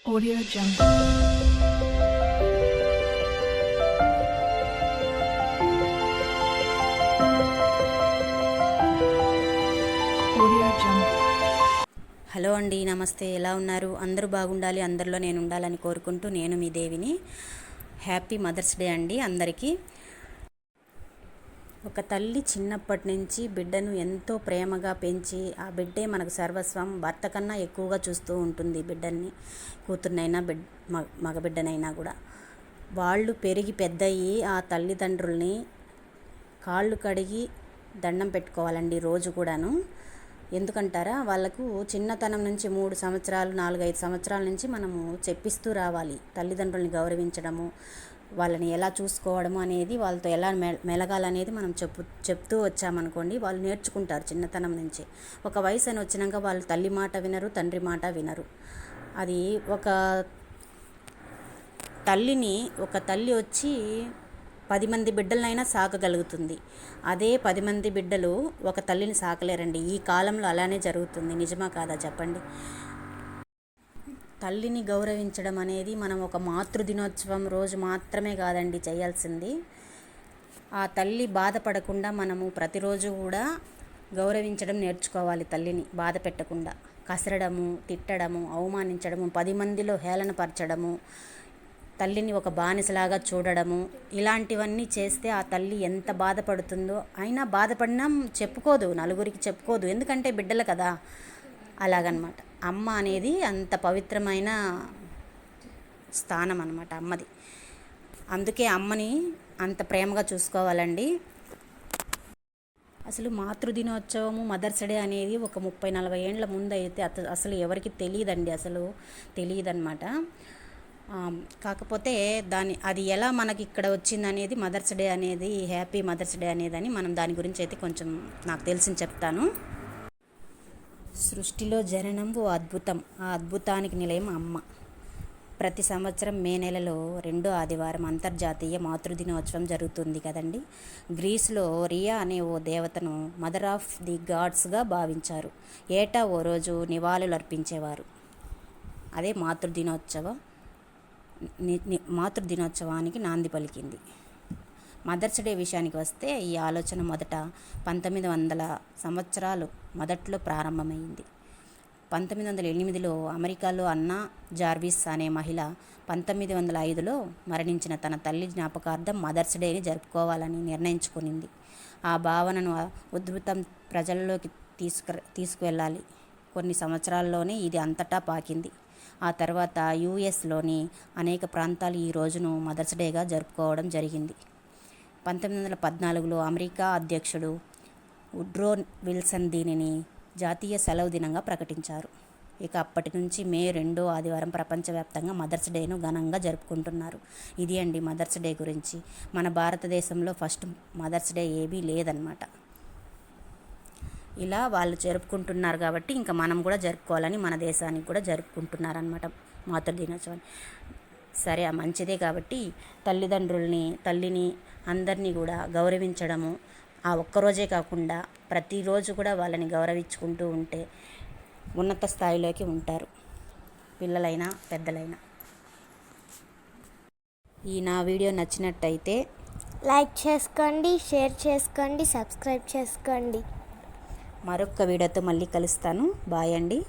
Audio Jungle. Hello అండి, నమస్తే. ఎలా ఉన్నారు? అందరూ బాగుండాలి, అందరిలో నేను ఉండాలని కోరుకుంటూ నేను మీ దేవిని. హ్యాపీ మదర్స్ డే అండి అందరికీ. ఒక తల్లి చిన్నప్పటి నుంచి బిడ్డను ఎంతో ప్రేమగా పెంచి ఆ బిడ్డే మనకు సర్వస్వం. భర్త కన్నా ఎక్కువగా చూస్తూ ఉంటుంది బిడ్డని, కూతుర్నైనా మగబిడ్డనైనా కూడా. వాళ్ళు పెరిగి పెద్దయ్యి ఆ తల్లిదండ్రుల్ని కాళ్ళు కడిగి దండం పెట్టుకోవాలండి రోజు కూడాను. ఎందుకంటారా, వాళ్ళకు చిన్నతనం నుంచి 3 సంవత్సరాలు 4-5 సంవత్సరాల నుంచి మనము చెప్పిస్తూ రావాలి. తల్లిదండ్రుల్ని గౌరవించడము, వాళ్ళని ఎలా చూసుకోవడము అనేది, వాళ్ళతో ఎలా మెలగాలనేది మనం చెప్తూ వచ్చామనుకోండి, వాళ్ళు నేర్చుకుంటారు చిన్నతనం నుంచి. ఒక వయసు అని వచ్చినాక వాళ్ళు తల్లి మాట వినరు, తండ్రి మాట వినరు. అది ఒక తల్లి వచ్చి 10 మంది బిడ్డలనైనా సాకగలుగుతుంది. అదే 10 మంది బిడ్డలు ఒక తల్లిని సాకలేరండి. ఈ కాలంలో అలానే జరుగుతుంది. నిజమా కాదా చెప్పండి? తల్లిని గౌరవించడం అనేది మనం ఒక మాతృదినోత్సవం రోజు మాత్రమే కాదండి చేయాల్సింది. ఆ తల్లి బాధపడకుండా మనము ప్రతిరోజు కూడా గౌరవించడం నేర్చుకోవాలి. తల్లిని బాధ పెట్టకుండా కసరడము, తిట్టడము, అవమానించడము, 10 మందిలో హేళనపరచడము, తల్లిని ఒక బానిసలాగా చూడడము, ఇలాంటివన్నీ చేస్తే ఆ తల్లి ఎంత బాధపడుతుందో. అయినా బాధపడినా చెప్పుకోదు, నలుగురికి చెప్పుకోదు. ఎందుకంటే బిడ్డలు కదా, అలాగనమాట. అమ్మ అనేది అంత పవిత్రమైన స్థానం అన్నమాట అమ్మది. అందుకే అమ్మని అంత ప్రేమగా చూసుకోవాలండి. అసలు మాతృదినోత్సవము, మదర్స్ డే అనేది ఒక 30-40 ఏండ్ల ముందు అయితే అసలు ఎవరికి తెలియదండి, అసలు తెలియదన్నమాట. కాకపోతే అది ఎలా మనకి ఇక్కడ వచ్చిందనేది, మదర్స్ డే అనేది, హ్యాపీ మదర్స్ డే అనేదని మనం దాని గురించి అయితే కొంచెం నాకు తెలిసింది చెప్తాను. సృష్టిలో జననం ఓ అద్భుతం, ఆ అద్భుతానికి నిలయం అమ్మ. ప్రతి సంవత్సరం మే నెలలో 2వ ఆదివారం అంతర్జాతీయ మాతృదినోత్సవం జరుగుతుంది కదండి. గ్రీసులో రియా అనే ఓ దేవతను మదర్ ఆఫ్ ది గాడ్స్గా భావించారు. ఏటా ఓ రోజు నివాళులు అర్పించేవారు. అదే మాతృదినోత్సవానికి నాంది పలికింది. మదర్స్ డే విషయానికి వస్తే ఈ ఆలోచన మొదట 1900 సంవత్సరాలు మొదట్లో ప్రారంభమైంది. 1908లో అమెరికాలో అన్నా జార్విస్ అనే మహిళ 1905లో మరణించిన తన తల్లి జ్ఞాపకార్థం మదర్స్ డేని జరుపుకోవాలని నిర్ణయించుకునింది. ఆ భావనను ఉధృతం ప్రజల్లోకి తీసుకువెళ్ళాలి. కొన్ని సంవత్సరాల్లోనే ఇది అంతటా పాకింది. ఆ తర్వాత యుఎస్లోని అనేక ప్రాంతాలు ఈ రోజును మదర్స్ డేగా జరుపుకోవడం జరిగింది. 1914లో అమెరికా అధ్యక్షుడు వుడ్రో విల్సన్ దీనిని జాతీయ సెలవు దినంగా ప్రకటించారు. ఇక అప్పటి నుంచి మే 2వ ఆదివారం ప్రపంచవ్యాప్తంగా మదర్స్ డేను ఘనంగా జరుపుకుంటున్నారు. ఇది అండి మదర్స్ డే గురించి. మన భారతదేశంలో ఫస్ట్ మదర్స్ డే ఏమీ లేదన్నమాట. ఇలా వాళ్ళు జరుపుకుంటున్నారు కాబట్టి ఇంకా మనం కూడా జరుపుకోవాలని, మన దేశానికి కూడా జరుపుకుంటున్నారనమాట మాతృదినోత్సవాన్ని. సరే, మంచిదే కాబట్టి తల్లిని అందరినీ కూడా గౌరవించడము, ఆ ఒక్కరోజే కాకుండా ప్రతిరోజు కూడా వాళ్ళని గౌరవించుకుంటూ ఉంటే ఉన్నత స్థాయిలోకి ఉంటారు, పిల్లలైనా పెద్దలైనా. నా వీడియో నచ్చినట్టయితే లైక్ చేసుకోండి, షేర్ చేసుకోండి, సబ్స్క్రైబ్ చేసుకోండి. మరొక వీడియోతో మళ్ళీ కలుస్తాను. బాయ్ అండి.